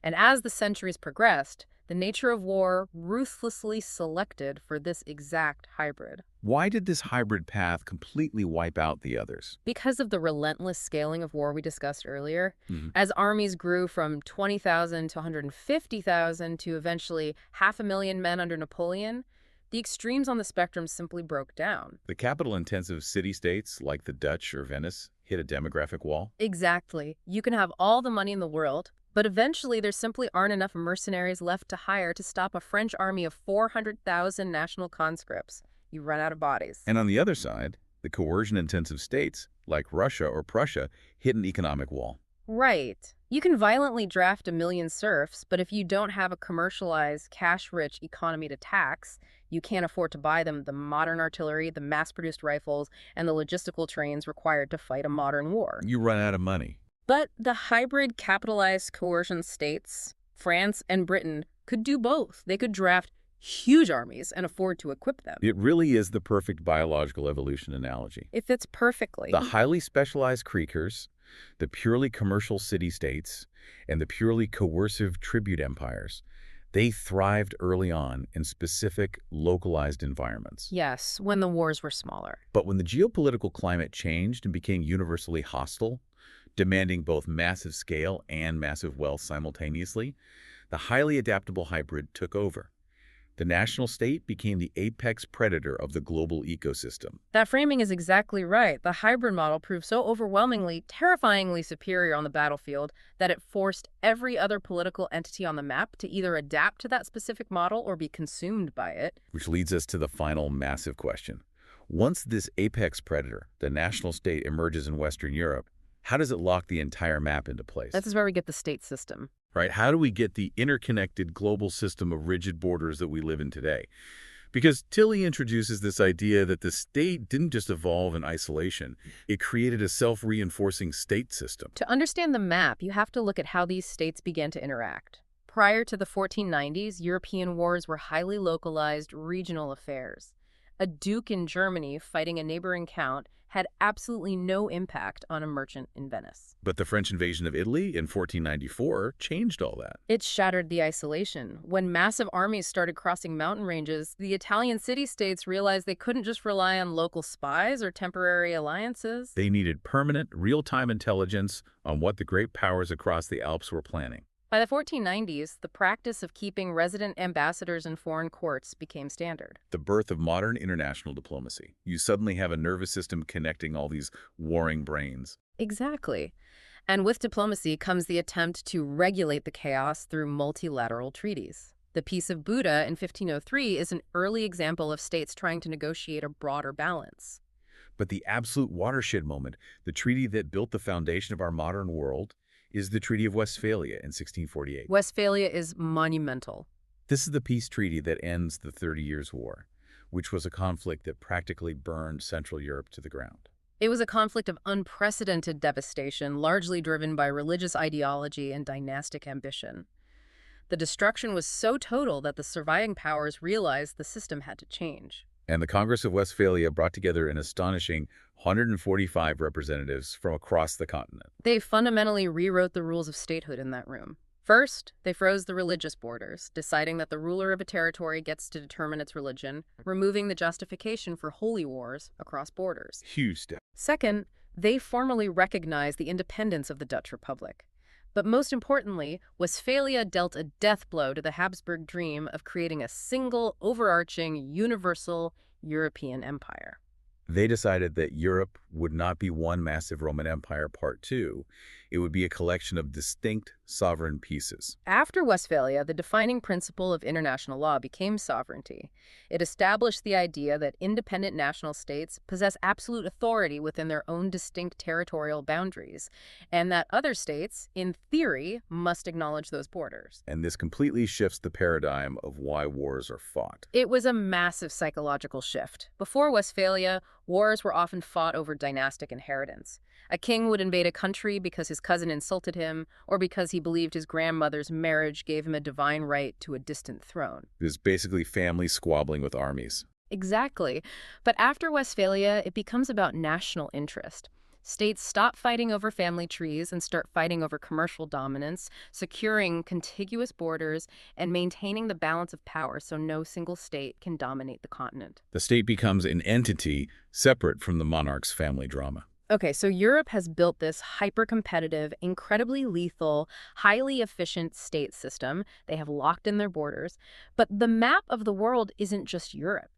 And as the centuries progressed, the nature of war ruthlessly selected for this exact hybrid. Why did this hybrid path completely wipe out the others? Because of the relentless scaling of war we discussed earlier, Mm-hmm. as armies grew from 20,000 to 150,000 to eventually 500,000 men under Napoleon, the extremes on the spectrum simply broke down. The capital-intensive city-states, like the Dutch or Venice, hit a demographic wall. Exactly. You can have all the money in the world, But eventually, there simply aren't enough mercenaries left to hire to stop a French army of 400,000 national conscripts. You run out of bodies. And on the other side, the coercion-intensive states, like Russia or Prussia, hit an economic wall. Right. You can violently draft a million serfs, but if you don't have a commercialized, cash-rich economy to tax, you can't afford to buy them the modern artillery, the mass-produced rifles, and the logistical trains required to fight a modern war. You run out of money. But the hybrid capitalized coercion states, France and Britain, could do both. They could draft huge armies and afford to equip them. It really is the perfect biological evolution analogy. It fits perfectly. The highly specialized creekers, the purely commercial city-states, and the purely coercive tribute empires, they thrived early on in specific, localized environments. Yes, when the wars were smaller. But when the geopolitical climate changed and became universally hostile, demanding both massive scale and massive wealth simultaneously, the highly adaptable hybrid took over. The national state became the apex predator of the global ecosystem. That framing is exactly right. The hybrid model proved so overwhelmingly, terrifyingly superior on the battlefield that it forced every other political entity on the map to either adapt to that specific model or be consumed by it. Which leads us to the final massive question. Once this apex predator, the national state, emerges in Western Europe, how does it lock the entire map into place? This is where we get the state system. Right? How do we get the interconnected global system of rigid borders that we live in today? Because Tilly introduces this idea that the state didn't just evolve in isolation. It created a self-reinforcing state system. To understand the map, you have to look at how these states began to interact. Prior to the 1490s, European wars were highly localized regional affairs. A duke in Germany fighting a neighboring count had absolutely no impact on a merchant in Venice. But the French invasion of Italy in 1494 changed all that. It shattered the isolation. When massive armies started crossing mountain ranges, the Italian city-states realized they couldn't just rely on local spies or temporary alliances. They needed permanent, real-time intelligence on what the great powers across the Alps were planning. By the 1490s, the practice of keeping resident ambassadors in foreign courts became standard. The birth of modern international diplomacy. You suddenly have a nervous system connecting all these warring brains. Exactly. And with diplomacy comes the attempt to regulate the chaos through multilateral treaties. The Peace of Buda in 1503 is an early example of states trying to negotiate a broader balance. But the absolute watershed moment, the treaty that built the foundation of our modern world, is the Treaty of Westphalia in 1648. Westphalia is monumental. This is the peace treaty that ends the 30 Years' War, which was a conflict that practically burned Central Europe to the ground. It was a conflict of unprecedented devastation, largely driven by religious ideology and dynastic ambition. The destruction was so total that the surviving powers realized the system had to change. And the Congress of Westphalia brought together an astonishing 145 representatives from across the continent. They fundamentally rewrote the rules of statehood in that room. First, they froze the religious borders, deciding that the ruler of a territory gets to determine its religion, removing the justification for holy wars across borders. Huge step. Second, they formally recognized the independence of the Dutch Republic. But most importantly, Westphalia dealt a death blow to the Habsburg dream of creating a single, overarching, universal European empire. They decided that Europe would not be one massive Roman Empire part two. It would be a collection of distinct sovereign pieces. After Westphalia, the defining principle of international law became sovereignty. It established the idea that independent national states possess absolute authority within their own distinct territorial boundaries, and that other states, in theory, must acknowledge those borders. And this completely shifts the paradigm of why wars are fought. It was a massive psychological shift. Before Westphalia, wars were often fought over dynastic inheritance. A king would invade a country because his cousin insulted him, or because he believed his grandmother's marriage gave him a divine right to a distant throne. It is basically families squabbling with armies. Exactly. But after Westphalia, it becomes about national interest. States stop fighting over family trees and start fighting over commercial dominance, securing contiguous borders, and maintaining the balance of power so no single state can dominate the continent. The state becomes an entity separate from the monarch's family drama. Okay, so Europe has built this hyper-competitive, incredibly lethal, highly efficient state system. They have locked in their borders. But the map of the world isn't just Europe.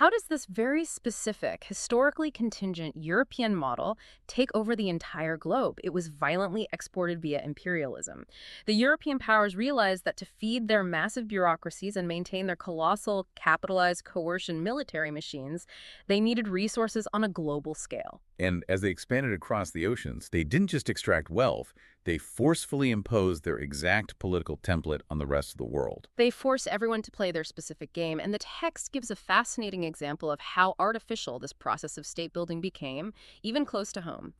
How does this very specific, historically contingent European model take over the entire globe? It was violently exported via imperialism. The European powers realized that to feed their massive bureaucracies and maintain their colossal, capitalized coercion military machines, they needed resources on a global scale. And as they expanded across the oceans, they didn't just extract wealth, they forcefully imposed their exact political template on the rest of the world. They force everyone to play their specific game, and the text gives a fascinating example of how artificial this process of state building became, even close to home.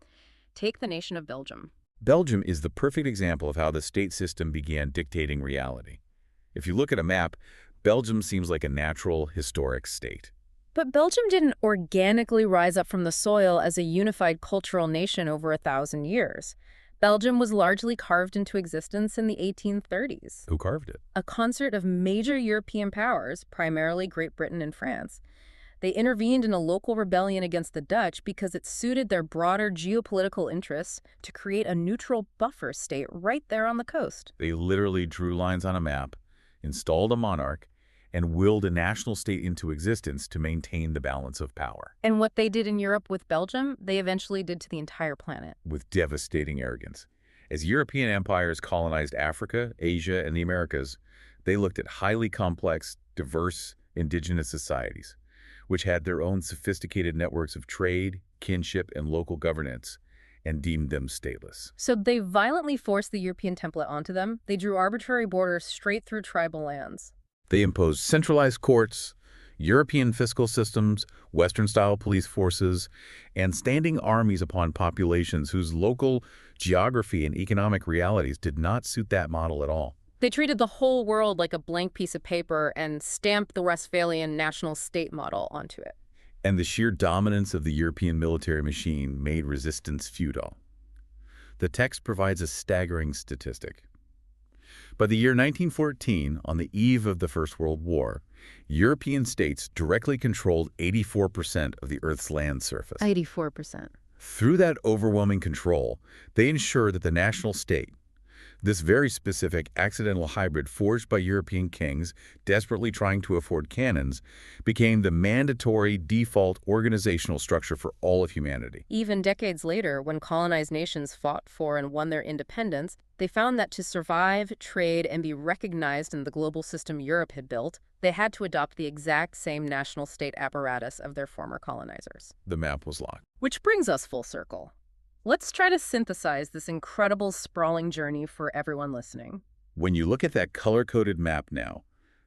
Take the nation of Belgium. Belgium is the perfect example of how the state system began dictating reality. If you look at a map, Belgium seems like a natural, historic state. But Belgium didn't organically rise up from the soil as a unified cultural nation over 1,000 years. Belgium was largely carved into existence in the 1830s. Who carved it? A concert of major European powers, primarily Great Britain and France. They intervened in a local rebellion against the Dutch because it suited their broader geopolitical interests to create a neutral buffer state right there on the coast. They literally drew lines on a map, installed a monarch, and willed a national state into existence to maintain the balance of power. And what they did in Europe with Belgium, they eventually did to the entire planet. With devastating arrogance. As European empires colonized Africa, Asia, and the Americas, they looked at highly complex, diverse, indigenous societies, which had their own sophisticated networks of trade, kinship, and local governance, and deemed them stateless. So they violently forced the European template onto them. They drew arbitrary borders straight through tribal lands. They imposed centralized courts, European fiscal systems, Western-style police forces, and standing armies upon populations whose local geography and economic realities did not suit that model at all. They treated the whole world like a blank piece of paper and stamped the Westphalian national state model onto it. And the sheer dominance of the European military machine made resistance futile. The text provides a staggering statistic. By the year 1914, on the eve of the First World War, European states directly controlled 84% of the Earth's land surface. 84%. Through that overwhelming control, they ensured that the national state, this very specific accidental hybrid forged by European kings desperately trying to afford cannons, became the mandatory default organizational structure for all of humanity. Even decades later, when colonized nations fought for and won their independence, they found that to survive, trade, and be recognized in the global system Europe had built, they had to adopt the exact same national state apparatus of their former colonizers. The map was locked. Which brings us full circle. Let's try to synthesize this incredible, sprawling journey for everyone listening. When you look at that color-coded map now,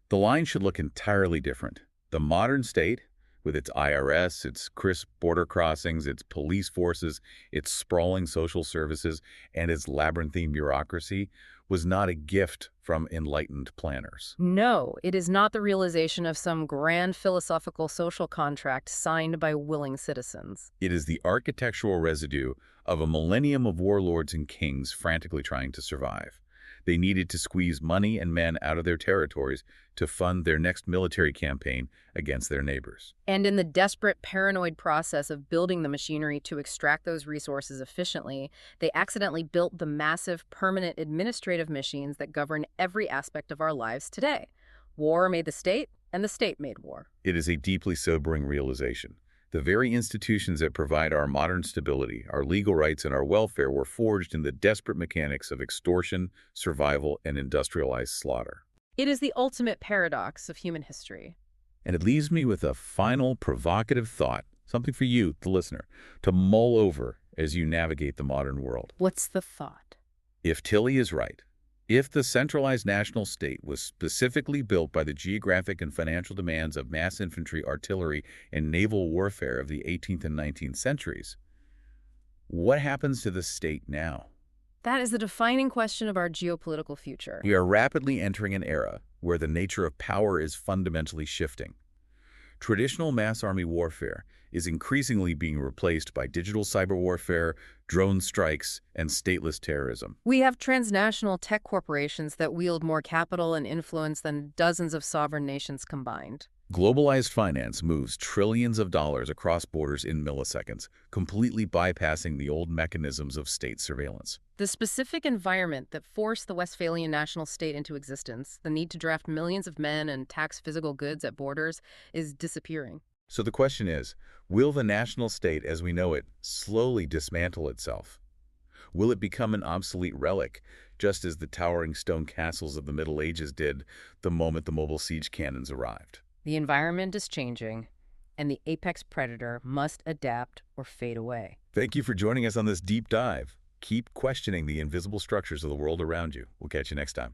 the line should look entirely different. The modern state, with its IRS, its crisp border crossings, its police forces, its sprawling social services, and its labyrinthine bureaucracy, was not a gift from enlightened planners. No, it is not the realization of some grand philosophical social contract signed by willing citizens. It is the architectural residue of a millennium of warlords and kings frantically trying to survive. They needed to squeeze money and men out of their territories to fund their next military campaign against their neighbors. And in the desperate, paranoid process of building the machinery to extract those resources efficiently, they accidentally built the massive, permanent administrative machines that govern every aspect of our lives today. War made the state, and the state made war. It is a deeply sobering realization. The very institutions that provide our modern stability, our legal rights, and our welfare were forged in the desperate mechanics of extortion, survival, and industrialized slaughter. It is the ultimate paradox of human history. And it leaves me with a final provocative thought, something for you, the listener, to mull over as you navigate the modern world. What's the thought? If Tilly is right, if the centralized national state was specifically built by the geographic and financial demands of mass infantry, artillery, and naval warfare of the 18th and 19th centuries, what happens to the state now? That is the defining question of our geopolitical future. We are rapidly entering an era where the nature of power is fundamentally shifting. Traditional mass army warfare is increasingly being replaced by digital cyber warfare, drone strikes, and stateless terrorism. We have transnational tech corporations that wield more capital and influence than dozens of sovereign nations combined. Globalized finance moves trillions of dollars across borders in milliseconds, completely bypassing the old mechanisms of state surveillance. The specific environment that forced the Westphalian national state into existence, the need to draft millions of men and tax physical goods at borders, is disappearing. So the question is, will the national state as we know it slowly dismantle itself? Will it become an obsolete relic, just as the towering stone castles of the Middle Ages did the moment the mobile siege cannons arrived? The environment is changing, and the apex predator must adapt or fade away. Thank you for joining us on this deep dive. Keep questioning the invisible structures of the world around you. We'll catch you next time.